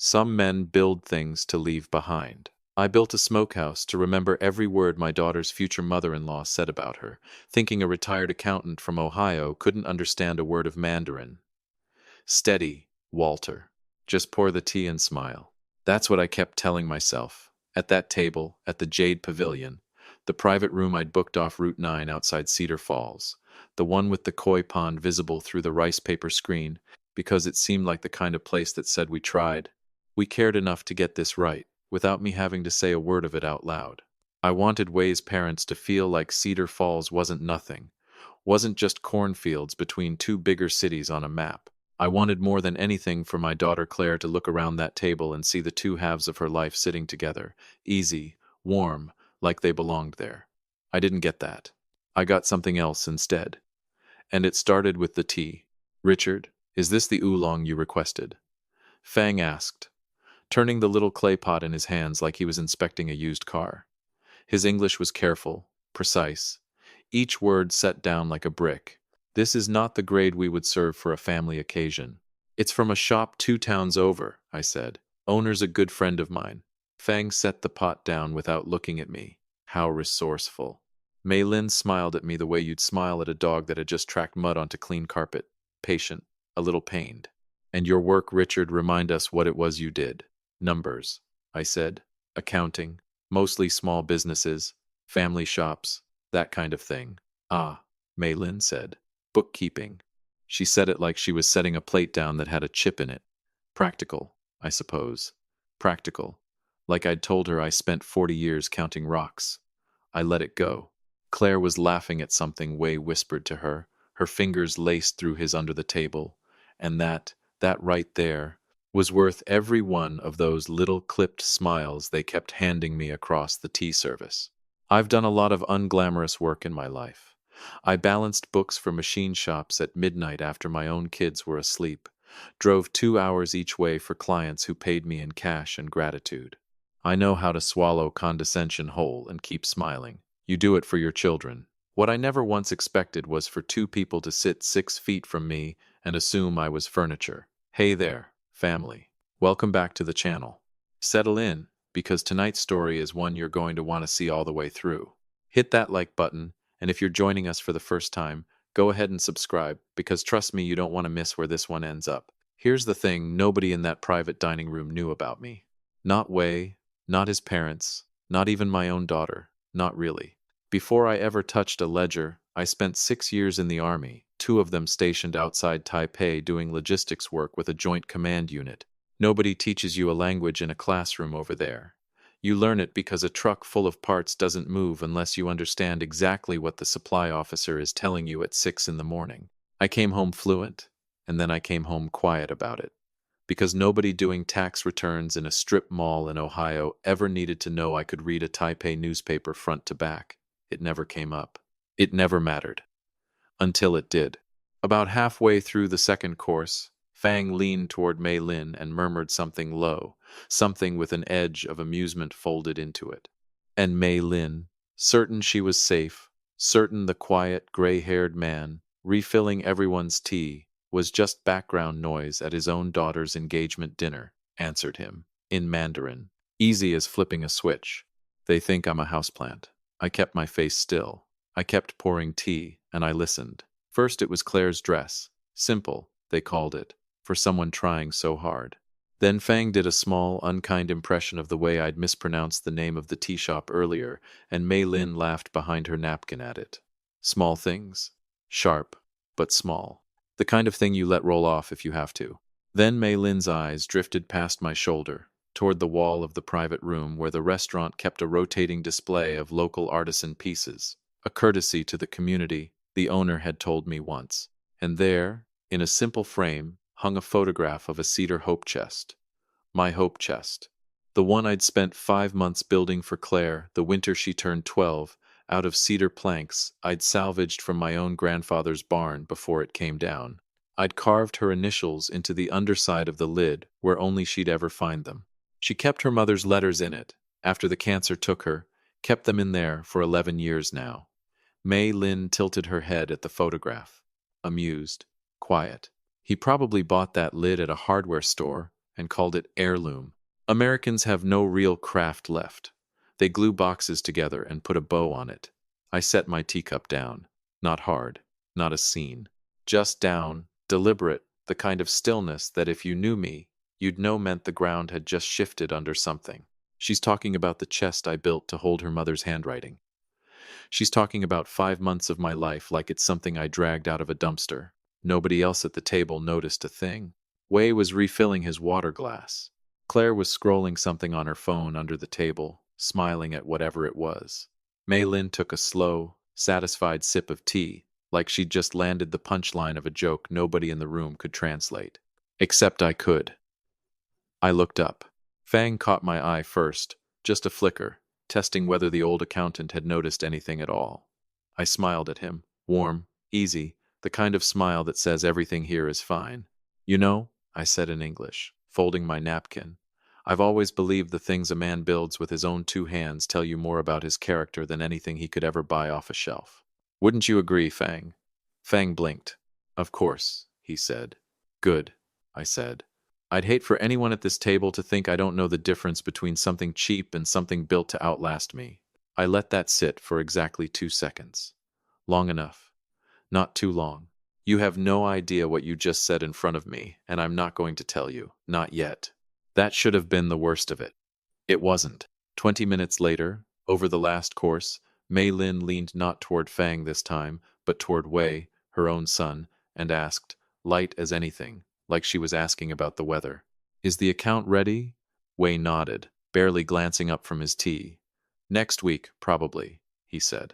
Some men build things to leave behind. I built a smokehouse to remember every word my daughter's future mother-in-law said about her, thinking a retired accountant from Ohio couldn't understand a word of Mandarin. Steady, Walter. Just pour the tea and smile. That's what I kept telling myself. At that table, at the Jade Pavilion, the private room I'd booked off Route 9 outside Cedar Falls, the one with the koi pond visible through the rice paper screen, because it seemed like the kind of place that said we tried. We cared enough to get this right, without me having to say a word of it out loud. I wanted Way's parents to feel like Cedar Falls wasn't nothing, wasn't just cornfields between two bigger cities on a map. I wanted more than anything for my daughter Claire to look around that table and see the two halves of her life sitting together, easy, warm, like they belonged there. I didn't get that. I got something else instead. And it started with the tea. "Richard, is this the oolong you requested?" Fang asked, turning the little clay pot in his hands like he was inspecting a used car. His English was careful, precise, each word set down like a brick. "This is not the grade we would serve for a family occasion. It's from a shop 2 towns over," I said. "Owner's a good friend of mine." Fang set the pot down without looking at me. How resourceful. Mei Lin smiled at me the way you'd smile at a dog that had just tracked mud onto clean carpet. Patient, a little pained. "And your work, Richard, remind us what it was you did." "Numbers," I said. "Accounting, mostly small businesses, family shops, that kind of thing." "Ah," Mei Lin said. "Bookkeeping." She said it like she was setting a plate down that had a chip in it. "Practical, I suppose. Practical. Like I'd told her I spent 40 years counting rocks." I let it go. Claire was laughing at something Wei whispered to her, her fingers laced through his under the table, and that right there, was worth every one of those little clipped smiles they kept handing me across the tea service. I've done a lot of unglamorous work in my life. I balanced books for machine shops at midnight after my own kids were asleep, drove 2 hours each way for clients who paid me in cash and gratitude. I know how to swallow condescension whole and keep smiling. You do it for your children. What I never once expected was for two people to sit 6 feet from me and assume I was furniture. Hey there, family. Welcome back to the channel. Settle in, because tonight's story is one you're going to want to see all the way through. Hit that like button, and if you're joining us for the first time, go ahead and subscribe, because trust me, you don't want to miss where this one ends up. Here's the thing nobody in that private dining room knew about me. Not Wei, not his parents, not even my own daughter, not really. Before I ever touched a ledger, I spent 6 years in the army, 2 of them stationed outside Taipei doing logistics work with a joint command unit. Nobody teaches you a language in a classroom over there. You learn it because a truck full of parts doesn't move unless you understand exactly what the supply officer is telling you at 6 in the morning. I came home fluent, and then I came home quiet about it. Because nobody doing tax returns in a strip mall in Ohio ever needed to know I could read a Taipei newspaper front to back. It never came up. It never mattered. Until it did. About halfway through the second course, Fang leaned toward Mei Lin and murmured something low, something with an edge of amusement folded into it. And Mei Lin, certain she was safe, certain the quiet, gray-haired man, refilling everyone's tea, was just background noise at his own daughter's engagement dinner, answered him, in Mandarin, easy as flipping a switch. "They think I'm a houseplant." I kept my face still. I kept pouring tea, and I listened. First it was Claire's dress. Simple, they called it, for someone trying so hard. Then Fang did a small, unkind impression of the way I'd mispronounced the name of the tea shop earlier, and Mei Lin laughed behind her napkin at it. Small things. Sharp, but small. The kind of thing you let roll off if you have to. Then Mei Lin's eyes drifted past my shoulder, toward the wall of the private room where the restaurant kept a rotating display of local artisan pieces, a courtesy to the community, the owner had told me once. And there, in a simple frame, hung a photograph of a cedar hope chest. My hope chest. The one I'd spent 5 months building for Claire the winter she turned 12, out of cedar planks I'd salvaged from my own grandfather's barn before it came down. I'd carved her initials into the underside of the lid where only she'd ever find them. She kept her mother's letters in it, after the cancer took her, kept them in there for 11 years now. Mei Lin tilted her head at the photograph, amused, quiet. "He probably bought that lid at a hardware store and called it heirloom. Americans have no real craft left. They glue boxes together and put a bow on it. I set my teacup down. Not hard, not a scene. Just down, deliberate, the kind of stillness that if you knew me, you'd know meant the ground had just shifted under something. She's talking about the chest I built to hold her mother's handwriting. She's talking about 5 months of my life like it's something I dragged out of a dumpster. Nobody else at the table noticed a thing. Wei was refilling his water glass. Claire was scrolling something on her phone under the table, smiling at whatever it was. Mei Lin took a slow, satisfied sip of tea, like she'd just landed the punchline of a joke nobody in the room could translate. Except I could. I looked up. Fang caught my eye first, just a flicker, testing whether the old accountant had noticed anything at all. I smiled at him, warm, easy, the kind of smile that says everything here is fine. You know, I said in English, folding my napkin, I've always believed the things a man builds with his own 2 hands tell you more about his character than anything he could ever buy off a shelf. Wouldn't you agree, Fang? Fang blinked. Of course, he said. Good, I said. I'd hate for anyone at this table to think I don't know the difference between something cheap and something built to outlast me. I let that sit for exactly 2 seconds. Long enough. Not too long. You have no idea what you just said in front of me, and I'm not going to tell you. Not yet. That should have been the worst of it. It wasn't. 20 minutes later, over the last course, Mei Lin leaned not toward Fang this time, but toward Wei, her own son, and asked, light as anything, like she was asking about the weather. Is the account ready? Wei nodded, barely glancing up from his tea. Next week, probably, he said.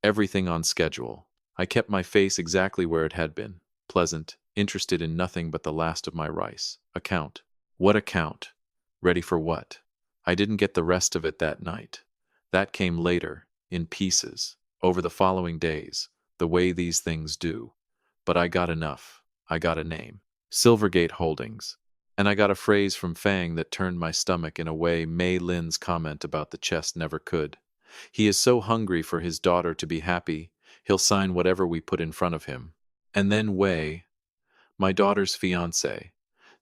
Everything on schedule. I kept my face exactly where it had been, pleasant, interested in nothing but the last of my rice. Account. What account? Ready for what? I didn't get the rest of it that night. That came later, in pieces, over the following days, the way these things do. But I got enough. I got a name. Silvergate Holdings. And I got a phrase from Fang that turned my stomach in a way Mei Lin's comment about the chest never could. He is so hungry for his daughter to be happy, he'll sign whatever we put in front of him. And then Wei, my daughter's fiancé,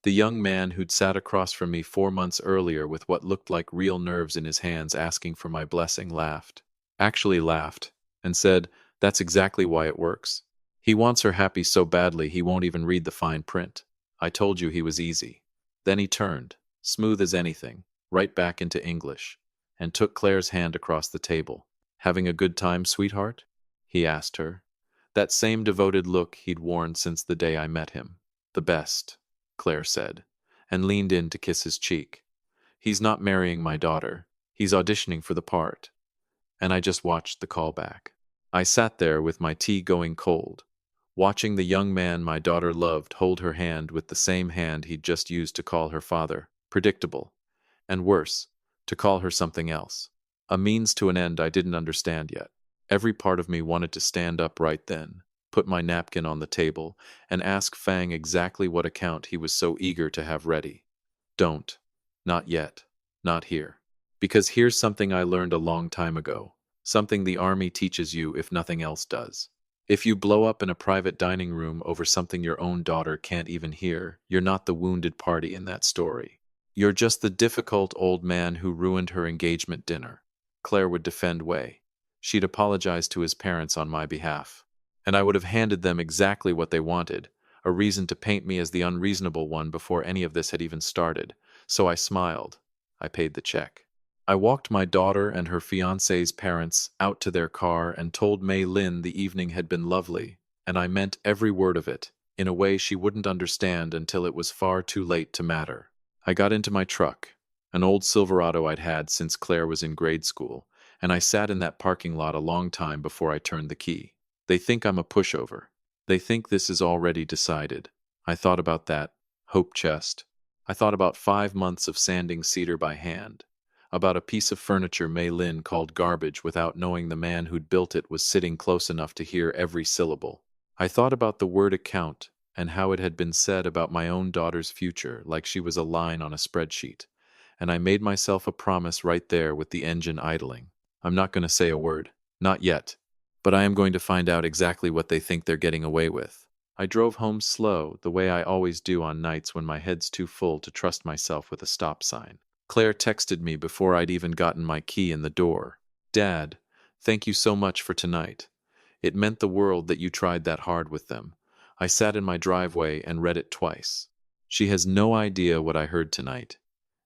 the young man who'd sat across from me 4 months earlier with what looked like real nerves in his hands asking for my blessing, laughed. Actually laughed, and said, that's exactly why it works. He wants her happy so badly he won't even read the fine print. I told you he was easy. Then he turned, smooth as anything, right back into English, and took Claire's hand across the table. Having a good time, sweetheart? He asked her. That same devoted look he'd worn since the day I met him. The best, Claire said, and leaned in to kiss his cheek. He's not marrying my daughter. He's auditioning for the part. And I just watched the callback. I sat there with my tea going cold, watching the young man my daughter loved hold her hand with the same hand he'd just used to call her father. Predictable. And worse, to call her something else. A means to an end I didn't understand yet. Every part of me wanted to stand up right then, put my napkin on the table, and ask Fang exactly what account he was so eager to have ready. Don't. Not yet. Not here. Because here's something I learned a long time ago. Something the army teaches you if nothing else does. If you blow up in a private dining room over something your own daughter can't even hear, you're not the wounded party in that story. You're just the difficult old man who ruined her engagement dinner. Claire would defend Wei. She'd apologized to his parents on my behalf. And I would have handed them exactly what they wanted, a reason to paint me as the unreasonable one before any of this had even started. So I smiled. I paid the check. I walked my daughter and her fiancé's parents out to their car and told Mei Lin the evening had been lovely, and I meant every word of it, in a way she wouldn't understand until it was far too late to matter. I got into my truck, an old Silverado I'd had since Claire was in grade school, and I sat in that parking lot a long time before I turned the key. They think I'm a pushover. They think this is already decided. I thought about that, hope chest. I thought about 5 months of sanding cedar by hand. About a piece of furniture Mei Lin called garbage without knowing the man who'd built it was sitting close enough to hear every syllable. I thought about the word account and how it had been said about my own daughter's future like she was a line on a spreadsheet. And I made myself a promise right there with the engine idling. I'm not going to say a word. Not yet. But I am going to find out exactly what they think they're getting away with. I drove home slow, the way I always do on nights when my head's too full to trust myself with a stop sign. Claire texted me before I'd even gotten my key in the door. Dad, thank you so much for tonight. It meant the world that you tried that hard with them. I sat in my driveway and read it twice. She has no idea what I heard tonight,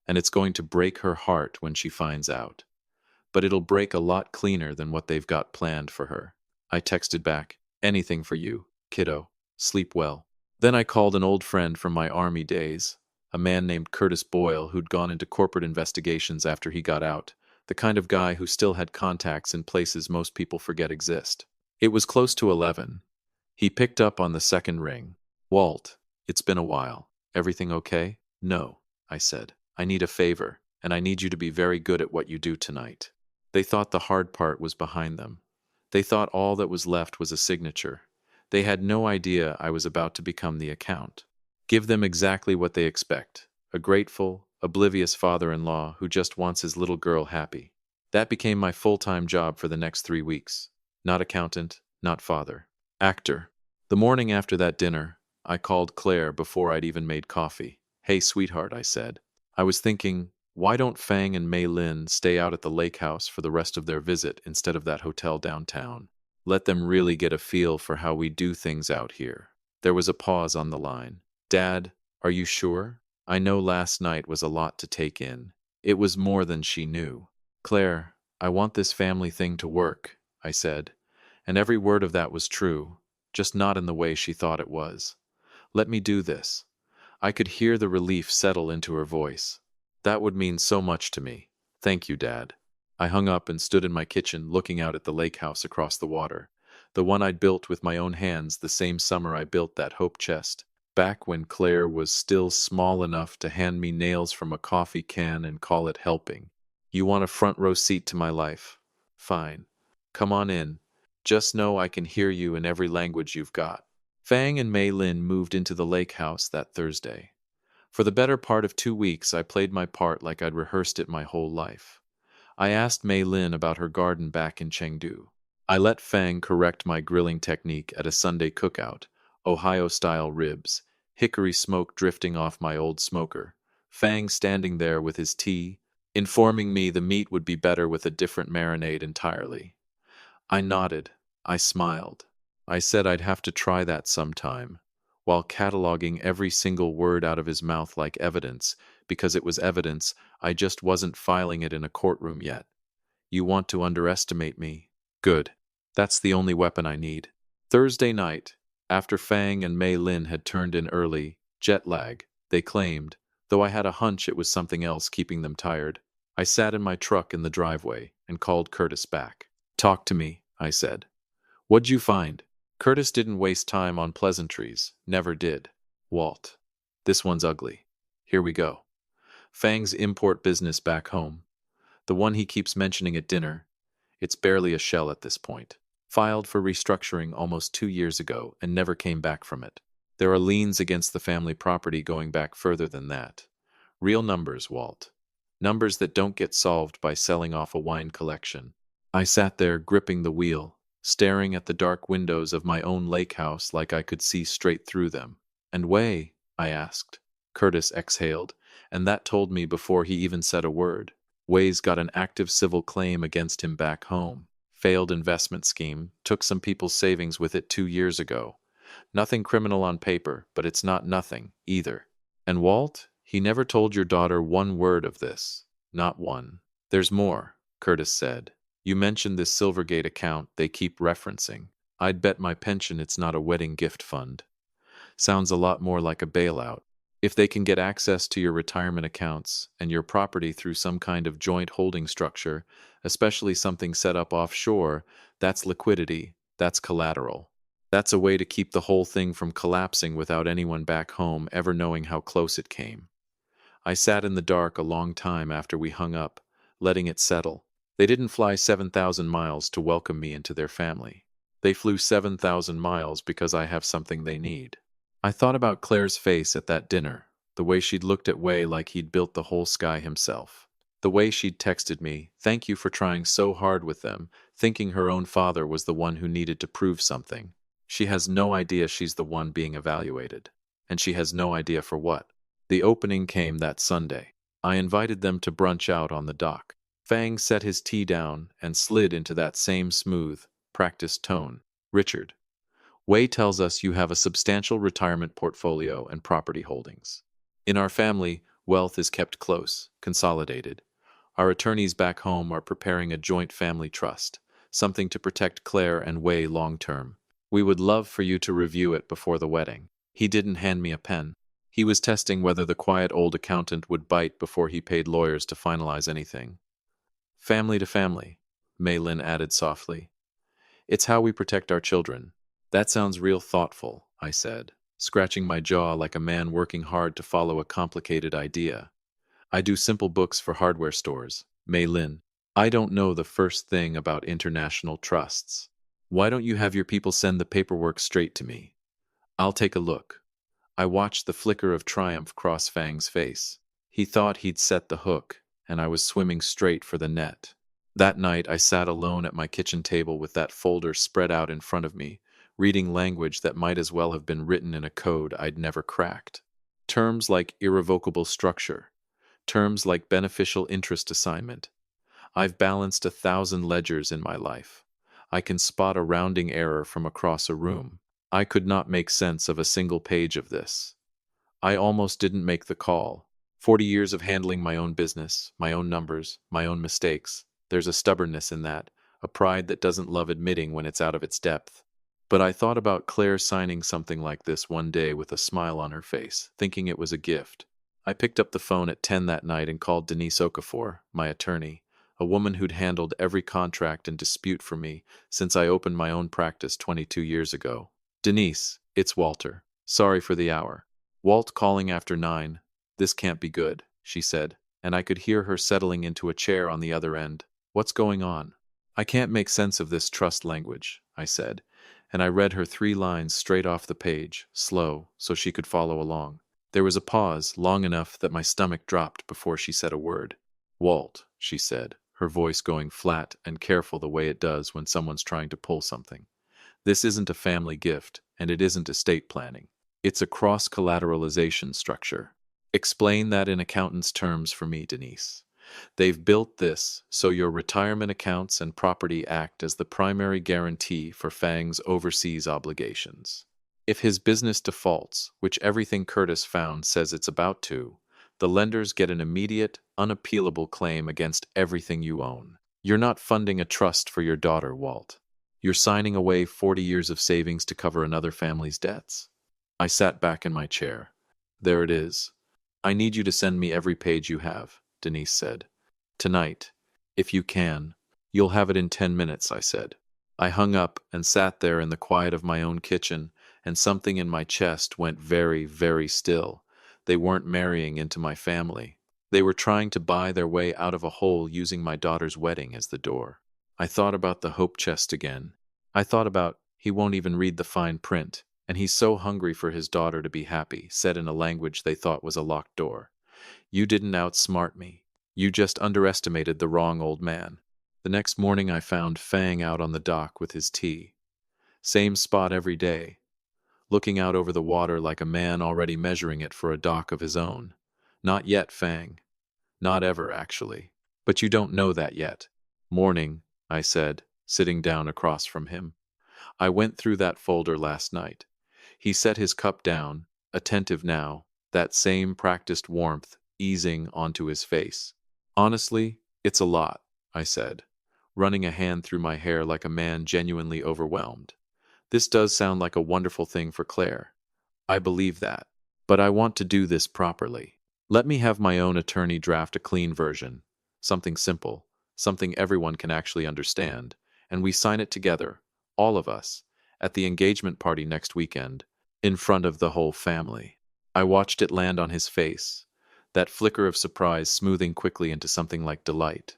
and it's going to break her heart when she finds out. But it'll break a lot cleaner than what they've got planned for her. I texted back, anything for you, kiddo. Sleep well. Then I called an old friend from my army days, a man named Curtis Boyle who'd gone into corporate investigations after he got out, the kind of guy who still had contacts in places most people forget exist. It was close to 11. He picked up on the second ring. Walt, it's been a while. Everything okay? No, I said. I need a favor, and I need you to be very good at what you do tonight. They thought the hard part was behind them. They thought all that was left was a signature. They had no idea I was about to become the account. Give them exactly what they expect. A grateful, oblivious father-in-law who just wants his little girl happy. That became my full-time job for the next 3 weeks. Not accountant, not father. Actor. The morning after that dinner, I called Claire before I'd even made coffee. Hey, sweetheart, I said. I was thinking, why don't Fang and Mei Lin stay out at the lake house for the rest of their visit instead of that hotel downtown? Let them really get a feel for how we do things out here. There was a pause on the line. Dad, are you sure? I know last night was a lot to take in. It was more than she knew. Claire, I want this family thing to work, I said. And every word of that was true, just not in the way she thought it was. Let me do this. I could hear the relief settle into her voice. That would mean so much to me. Thank you, Dad. I hung up and stood in my kitchen looking out at the lake house across the water, the one I'd built with my own hands the same summer I built that hope chest, back when Claire was still small enough to hand me nails from a coffee can and call it helping. You want a front row seat to my life? Fine. Come on in. Just know I can hear you in every language you've got. Fang and Mei Lin moved into the lake house that Thursday. For the better part of 2 weeks, I played my part like I'd rehearsed it my whole life. I asked Mei Lin about her garden back in Chengdu. I let Fang correct my grilling technique at a Sunday cookout, Ohio-style ribs, hickory smoke drifting off my old smoker, Fang standing there with his tea, informing me the meat would be better with a different marinade entirely. I nodded. I smiled. I said I'd have to try that sometime, while cataloging every single word out of his mouth like evidence, because it was evidence, I just wasn't filing it in a courtroom yet. You want to underestimate me? Good. That's the only weapon I need. Thursday night, after Fang and Mei Lin had turned in early, jet lag, they claimed, though I had a hunch it was something else keeping them tired, I sat in my truck in the driveway and called Curtis back. Talk to me, I said. What'd you find? Curtis didn't waste time on pleasantries, never did. Walt. This one's ugly. Here we go. Fang's import business back home. The one he keeps mentioning at dinner. It's barely a shell at this point. Filed for restructuring almost 2 years ago and never came back from it. There are liens against the family property going back further than that. Real numbers, Walt. Numbers that don't get solved by selling off a wine collection. I sat there gripping the wheel, staring at the dark windows of my own lake house like I could see straight through them. And Wei? I asked. Curtis exhaled, and that told me before he even said a word. Wei's got an active civil claim against him back home. Failed investment scheme, took some people's savings with it 2 years ago. Nothing criminal on paper, but it's not nothing, either. And Walt, he never told your daughter one word of this. Not one. There's more, Curtis said. You mentioned this Silvergate account they keep referencing. I'd bet my pension it's not a wedding gift fund. Sounds a lot more like a bailout. If they can get access to your retirement accounts and your property through some kind of joint holding structure, especially something set up offshore, that's liquidity, that's collateral. That's a way to keep the whole thing from collapsing without anyone back home ever knowing how close it came. I sat in the dark a long time after we hung up, letting it settle. They didn't fly 7,000 miles to welcome me into their family. They flew 7,000 miles because I have something they need. I thought about Claire's face at that dinner, the way she'd looked at Wei like he'd built the whole sky himself. The way she'd texted me, "Thank you for trying so hard with them," thinking her own father was the one who needed to prove something. She has no idea she's the one being evaluated. And she has no idea for what. The opening came that Sunday. I invited them to brunch out on the dock. Fang set his tea down and slid into that same smooth, practiced tone. Richard, Wei tells us you have a substantial retirement portfolio and property holdings. In our family, wealth is kept close, consolidated. Our attorneys back home are preparing a joint family trust, something to protect Claire and Wei long term. We would love for you to review it before the wedding. He didn't hand me a pen. He was testing whether the quiet old accountant would bite before he paid lawyers to finalize anything. Family to family, Mei Lin added softly. It's how we protect our children. That sounds real thoughtful, I said, scratching my jaw like a man working hard to follow a complicated idea. I do simple books for hardware stores, Mei Lin. I don't know the first thing about international trusts. Why don't you have your people send the paperwork straight to me? I'll take a look. I watched the flicker of triumph cross Fang's face. He thought he'd set the hook, and I was swimming straight for the net. That night I sat alone at my kitchen table with that folder spread out in front of me, reading language that might as well have been written in a code I'd never cracked. Terms like irrevocable structure, terms like beneficial interest assignment. I've balanced 1,000 ledgers in my life. I can spot a rounding error from across a room. I could not make sense of a single page of this. I almost didn't make the call. 40 years of handling my own business, my own numbers, my own mistakes. There's a stubbornness in that, a pride that doesn't love admitting when it's out of its depth. But I thought about Claire signing something like this one day with a smile on her face, thinking it was a gift. I picked up the phone at 10 that night and called Denise Okafor, my attorney, a woman who'd handled every contract and dispute for me since I opened my own practice 22 years ago. Denise, it's Walter. Sorry for the hour. Walt calling after 9. This can't be good, she said, and I could hear her settling into a chair on the other end. What's going on? I can't make sense of this trust language, I said, and I read her 3 lines straight off the page, slow, so she could follow along. There was a pause, long enough that my stomach dropped before she said a word. Walt, she said, her voice going flat and careful the way it does when someone's trying to pull something. This isn't a family gift, and it isn't estate planning. It's a cross-collateralization structure. Explain that in accountant's terms for me, Denise. They've built this so your retirement accounts and property act as the primary guarantee for Fang's overseas obligations. If his business defaults, which everything Curtis found says it's about to, the lenders get an immediate, unappealable claim against everything you own. You're not funding a trust for your daughter, Walt. You're signing away 40 years of savings to cover another family's debts. I sat back in my chair. There it is. I need you to send me every page you have, Denise said. Tonight, if you can. You'll have it in 10 minutes, I said. I hung up and sat there in the quiet of my own kitchen, and something in my chest went very, very still. They weren't marrying into my family. They were trying to buy their way out of a hole using my daughter's wedding as the door. I thought about the hope chest again. I thought about, he won't even read the fine print, and he's so hungry for his daughter to be happy, said in a language they thought was a locked door. You didn't outsmart me. You just underestimated the wrong old man. The next morning I found Fang out on the dock with his tea. Same spot every day, looking out over the water like a man already measuring it for a dock of his own. Not yet, Fang. Not ever, actually. But you don't know that yet. Morning, I said, sitting down across from him. I went through that folder last night. He set his cup down, attentive now, that same practiced warmth easing onto his face. Honestly, it's a lot, I said, running a hand through my hair like a man genuinely overwhelmed. This does sound like a wonderful thing for Claire. I believe that. But I want to do this properly. Let me have my own attorney draft a clean version. Something simple, something everyone can actually understand, and we sign it together, all of us, at the engagement party next weekend, in front of the whole family. I watched it land on his face, that flicker of surprise smoothing quickly into something like delight.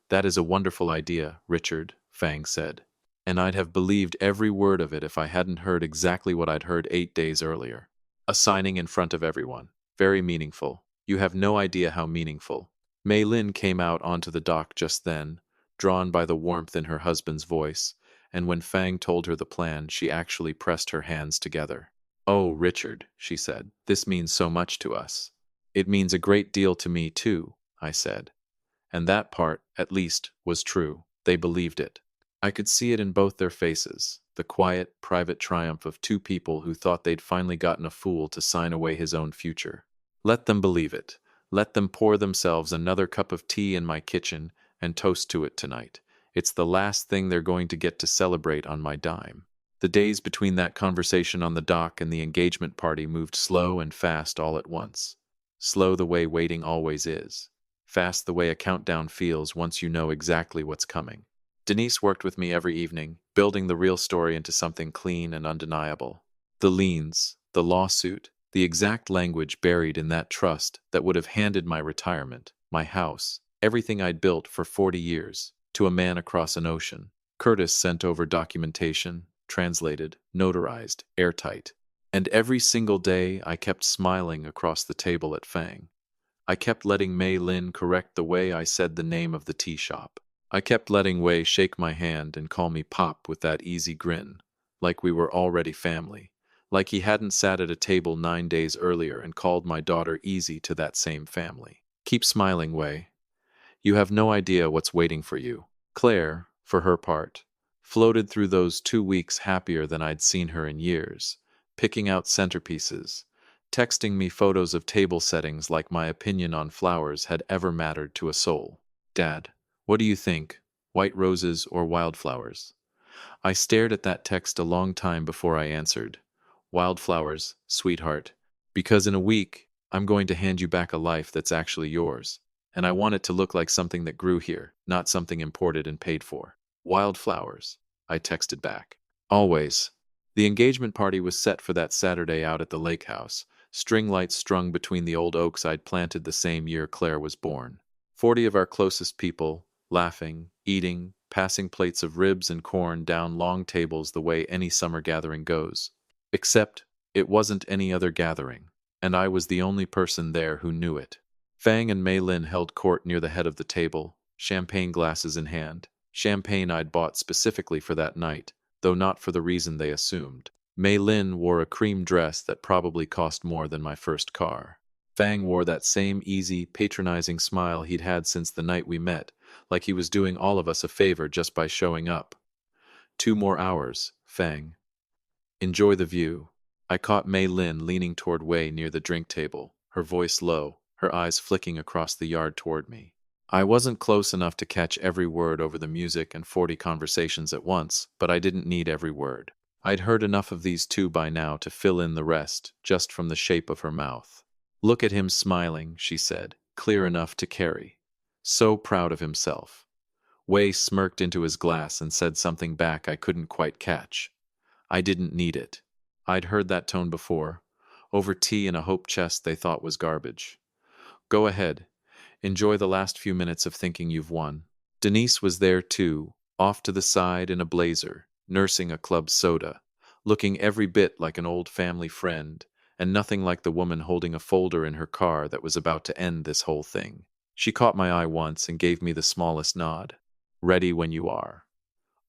That is a wonderful idea, Richard, Fang said. And I'd have believed every word of it if I hadn't heard exactly what I'd heard 8 days earlier. A signing in front of everyone. Very meaningful. You have no idea how meaningful. Mei Lin came out onto the dock just then, drawn by the warmth in her husband's voice, and when Fang told her the plan, she actually pressed her hands together. "Oh, Richard," she said, "this means so much to us." "It means a great deal to me, too," I said. And that part, at least, was true. They believed it. I could see it in both their faces, the quiet, private triumph of two people who thought they'd finally gotten a fool to sign away his own future. Let them believe it. Let them pour themselves another cup of tea in my kitchen and toast to it tonight. It's the last thing they're going to get to celebrate on my dime. The days between that conversation on the dock and the engagement party moved slow and fast all at once. Slow the way waiting always is. Fast the way a countdown feels once you know exactly what's coming. Denise worked with me every evening, building the real story into something clean and undeniable. The liens, the lawsuit, the exact language buried in that trust that would have handed my retirement, my house, everything I'd built for 40 years, to a man across an ocean. Curtis sent over documentation, translated, notarized, airtight. And every single day I kept smiling across the table at Fang. I kept letting Mei Lin correct the way I said the name of the tea shop. I kept letting Wei shake my hand and call me Pop with that easy grin, like we were already family, like he hadn't sat at a table 9 days earlier and called my daughter Easy to that same family. Keep smiling, Wei. You have no idea what's waiting for you. Claire, for her part, floated through those 2 weeks happier than I'd seen her in years, picking out centerpieces, texting me photos of table settings like my opinion on flowers had ever mattered to a soul. "Dad, what do you think, white roses or wildflowers?" I stared at that text a long time before I answered. "Wildflowers, sweetheart, because in a week, I'm going to hand you back a life that's actually yours, and I want it to look like something that grew here, not something imported and paid for." "Wildflowers," I texted back. "Always." The engagement party was set for that Saturday out at the lake house, string lights strung between the old oaks I'd planted the same year Claire was born. 40 of our closest people, laughing, eating, passing plates of ribs and corn down long tables the way any summer gathering goes. Except, it wasn't any other gathering, and I was the only person there who knew it. Fang and Mei Lin held court near the head of the table, champagne glasses in hand. Champagne I'd bought specifically for that night, though not for the reason they assumed. Mei Lin wore a cream dress that probably cost more than my first car. Fang wore that same easy, patronizing smile he'd had since the night we met, like he was doing all of us a favor just by showing up. 2 more hours, Fang. Enjoy the view. I caught Mei Lin leaning toward Wei near the drink table, her voice low, her eyes flicking across the yard toward me. I wasn't close enough to catch every word over the music and 40 conversations at once, but I didn't need every word. I'd heard enough of these two by now to fill in the rest, just from the shape of her mouth. "Look at him smiling," she said, clear enough to carry. "So proud of himself." Wei smirked into his glass and said something back I couldn't quite catch. I didn't need it. I'd heard that tone before, over tea in a hope chest they thought was garbage. "Go ahead. Enjoy the last few minutes of thinking you've won." Denise was there too, off to the side in a blazer, nursing a club soda, looking every bit like an old family friend, and nothing like the woman holding a folder in her car that was about to end this whole thing. She caught my eye once and gave me the smallest nod. "Ready when you are."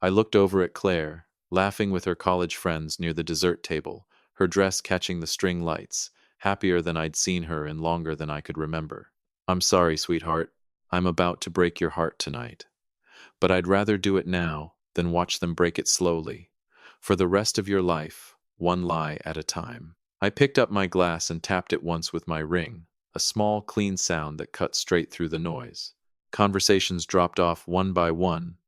I looked over at Claire, laughing with her college friends near the dessert table, her dress catching the string lights, happier than I'd seen her in longer than I could remember. "I'm sorry, sweetheart. I'm about to break your heart tonight. But I'd rather do it now than watch them break it slowly. For the rest of your life, one lie at a time." I picked up my glass and tapped it once with my ring, a small, clean sound that cut straight through the noise. Conversations dropped off one by one,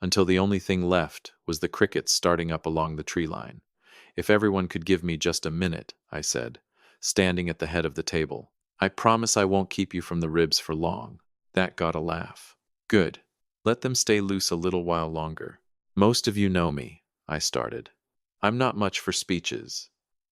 until the only thing left was the crickets starting up along the tree line. "If everyone could give me just a minute," I said, standing at the head of the table. "I promise I won't keep you from the ribs for long." That got a laugh. "Good. Let them stay loose a little while longer." "Most of you know me," I started. "I'm not much for speeches.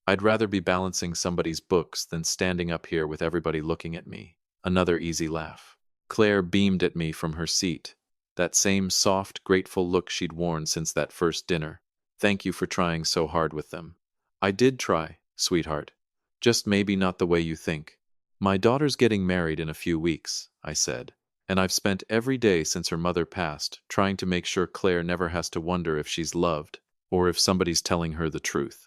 I'd rather be balancing somebody's books than standing up here with everybody looking at me." Another easy laugh. Claire beamed at me from her seat, that same soft, grateful look she'd worn since that first dinner. "Thank you for trying so hard with them." "I did try, sweetheart. Just maybe not the way you think." "My daughter's getting married in a few weeks," I said, And I've spent every day since her mother passed trying to make sure Claire never has to wonder if she's loved or if somebody's telling her the truth.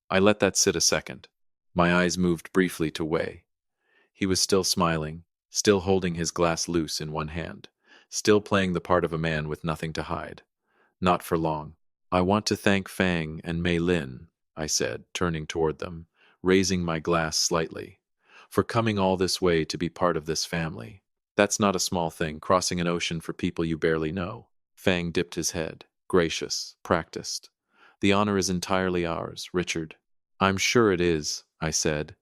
I let that sit a second. My eyes moved briefly to Wei. He was still smiling, still holding his glass loose in one hand, still playing the part of a man with nothing to hide. Not for long. I want to thank Fang and Mei Lin, I said, turning toward them, raising my glass slightly, for coming all this way to be part of this family. That's not a small thing, crossing an ocean for people you barely know. Fang dipped his head, gracious, practiced. The honor is entirely ours, Richard. I'm sure it is, I said,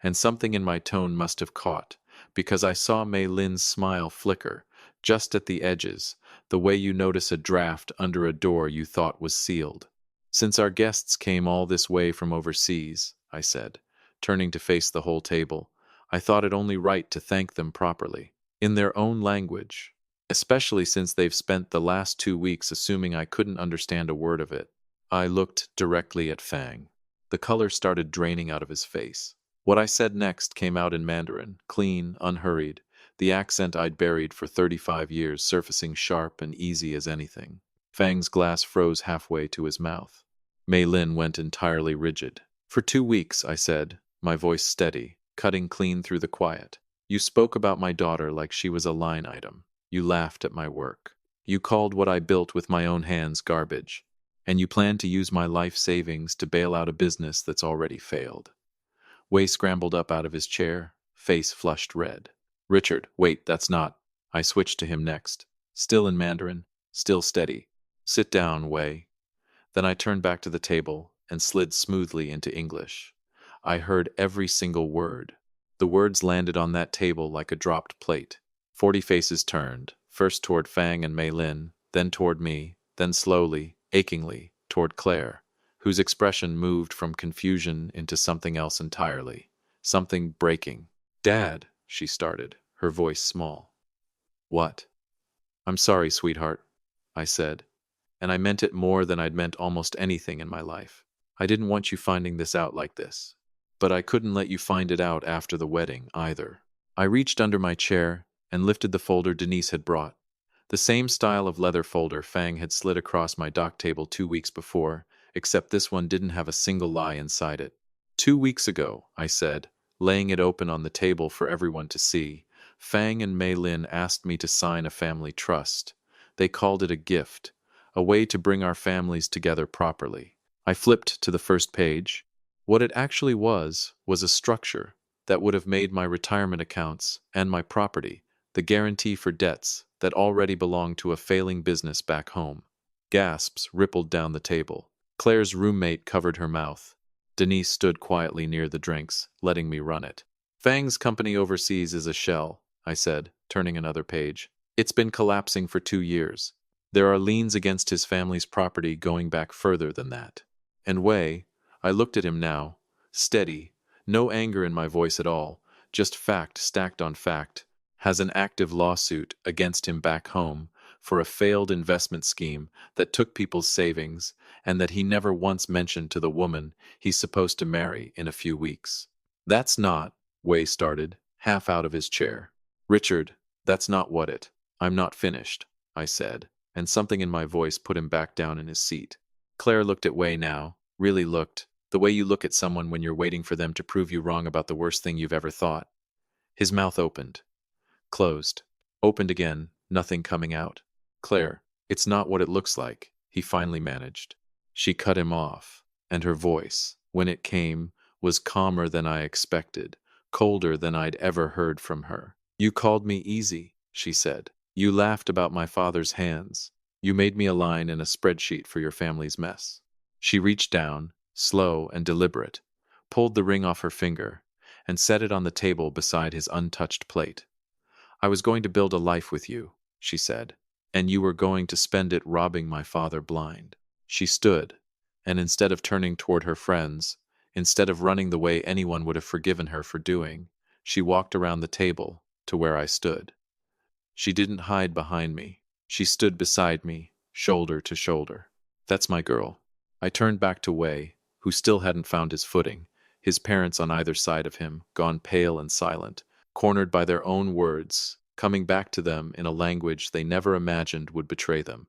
and something in my tone must have caught, because I saw Mei Lin's smile flicker, just at the edges, the way you notice a draft under a door you thought was sealed. Since our guests came all this way from overseas, I said, turning to face the whole table, I thought it only right to thank them properly, in their own language, especially since they've spent the last 2 weeks assuming I couldn't understand a word of it. I looked directly at Fang. The color started draining out of his face. What I said next came out in Mandarin, clean, unhurried, the accent I'd buried for 35 years surfacing sharp and easy as anything. Fang's glass froze halfway to his mouth. Mei Lin went entirely rigid. For 2 weeks, I said, my voice steady, cutting clean through the quiet. You spoke about my daughter like she was a line item. You laughed at my work. You called what I built with my own hands garbage. And you planned to use my life savings to bail out a business that's already failed. Wei scrambled up out of his chair, face flushed red. Richard, wait, that's not. I switched to him next. Still in Mandarin, still steady. Sit down, Wei. Then I turned back to the table and slid smoothly into English. I heard every single word. The words landed on that table like a dropped plate. 40 faces turned, first toward Fang and Mei Lin, then toward me, then slowly, achingly, toward Claire, whose expression moved from confusion into something else entirely, something breaking. Dad, she started, her voice small. What? I'm sorry, sweetheart, I said, and I meant it more than I'd meant almost anything in my life. I didn't want you finding this out like this, but I couldn't let you find it out after the wedding, either. I reached under my chair and lifted the folder Denise had brought. The same style of leather folder Fang had slid across my dock table 2 weeks before, except this one didn't have a single lie inside it. 2 weeks ago, I said, laying it open on the table for everyone to see, Fang and Mei Lin asked me to sign a family trust. They called it a gift, a way to bring our families together properly. I flipped to the first page. What it actually was a structure that would have made my retirement accounts and my property the guarantee for debts that already belonged to a failing business back home. Gasps rippled down the table. Claire's roommate covered her mouth. Denise stood quietly near the drinks, letting me run it. Fang's company overseas is a shell, I said, turning another page. It's been collapsing for 2 years. There are liens against his family's property going back further than that. And Wei, I looked at him now, steady, no anger in my voice at all, just fact stacked on fact, has an active lawsuit against him back home for a failed investment scheme that took people's savings and that he never once mentioned to the woman he's supposed to marry in a few weeks. That's not, Wei started, half out of his chair. Richard, that's not what it. I'm not finished, I said, and something in my voice put him back down in his seat. Claire looked at Wei now, really looked, the way you look at someone when you're waiting for them to prove you wrong about the worst thing you've ever thought. His mouth opened. Closed. Opened again, nothing coming out. Claire, it's not what it looks like, he finally managed. She cut him off, and her voice, when it came, was calmer than I expected, colder than I'd ever heard from her. You called me easy, she said. You laughed about my father's hands. You made me a line in a spreadsheet for your family's mess. She reached down, slow and deliberate, pulled the ring off her finger, and set it on the table beside his untouched plate. I was going to build a life with you, she said, and you were going to spend it robbing my father blind. She stood, and instead of turning toward her friends, instead of running the way anyone would have forgiven her for doing, she walked around the table to where I stood. She didn't hide behind me. She stood beside me, shoulder to shoulder. That's my girl. I turned back to Wei, who still hadn't found his footing, his parents on either side of him, gone pale and silent, cornered by their own words, coming back to them in a language they never imagined would betray them.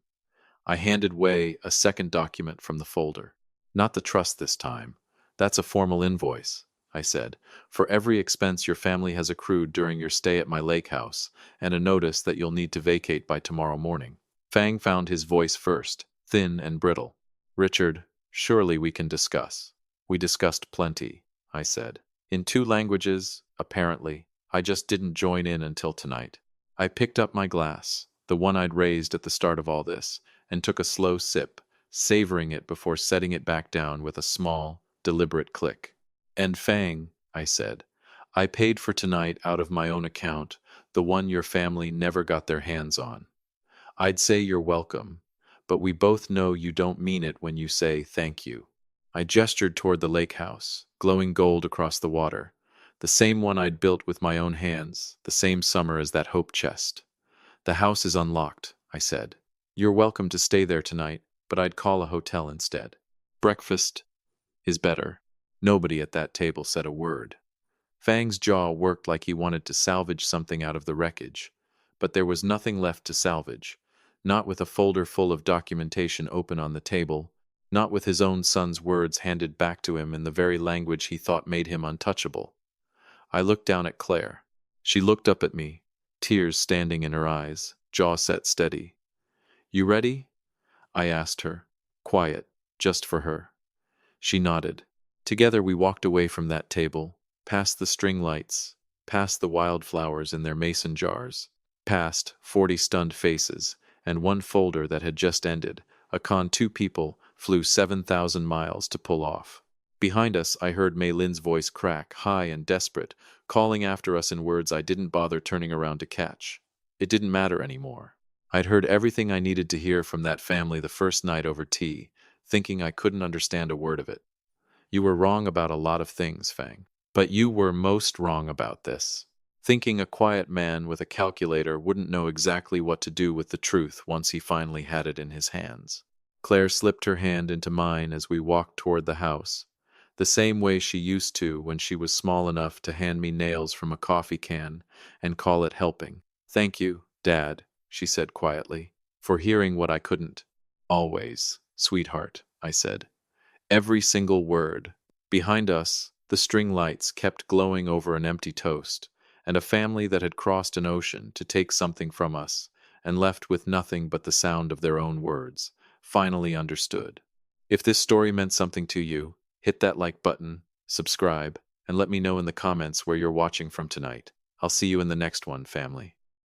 I handed Wei a second document from the folder. Not the trust this time. That's a formal invoice, I said, for every expense your family has accrued during your stay at my lake house, and a notice that you'll need to vacate by tomorrow morning. Fang found his voice first, thin and brittle. Richard, surely we can discuss. We discussed plenty, I said. In 2 languages, apparently. I just didn't join in until tonight. I picked up my glass, the one I'd raised at the start of all this, and took a slow sip, savoring it before setting it back down with a small, deliberate click. And Fang, I said, I paid for tonight out of my own account, the one your family never got their hands on. I'd say you're welcome, but we both know you don't mean it when you say thank you. I gestured toward the lake house, glowing gold across the water, the same one I'd built with my own hands, the same summer as that hope chest. The house is unlocked, I said. You're welcome to stay there tonight, but I'd call a hotel instead. Breakfast is better. Nobody at that table said a word. Fang's jaw worked like he wanted to salvage something out of the wreckage, but there was nothing left to salvage, not with a folder full of documentation open on the table, not with his own son's words handed back to him in the very language he thought made him untouchable. I looked down at Claire. She looked up at me, tears standing in her eyes, jaw set steady. You ready? I asked her, quiet, just for her. She nodded. Together we walked away from that table, past the string lights, past the wildflowers in their mason jars, past 40 stunned faces, and one folder that had just ended, a con 2 people flew 7,000 miles to pull off. Behind us, I heard Mei Lin's voice crack, high and desperate, calling after us in words I didn't bother turning around to catch. It didn't matter anymore. I'd heard everything I needed to hear from that family the first night over tea, thinking I couldn't understand a word of it. You were wrong about a lot of things, Fang. But you were most wrong about this. Thinking a quiet man with a calculator wouldn't know exactly what to do with the truth once he finally had it in his hands. Claire slipped her hand into mine as we walked toward the house, the same way she used to when she was small enough to hand me nails from a coffee can and call it helping. Thank you, Dad, she said quietly, for hearing what I couldn't. Always, sweetheart, I said. Every single word. Behind us, the string lights kept glowing over an empty toast, and a family that had crossed an ocean to take something from us and left with nothing but the sound of their own words, finally understood. If this story meant something to you, hit that like button, subscribe, and let me know in the comments where you're watching from tonight. I'll see you in the next one, family.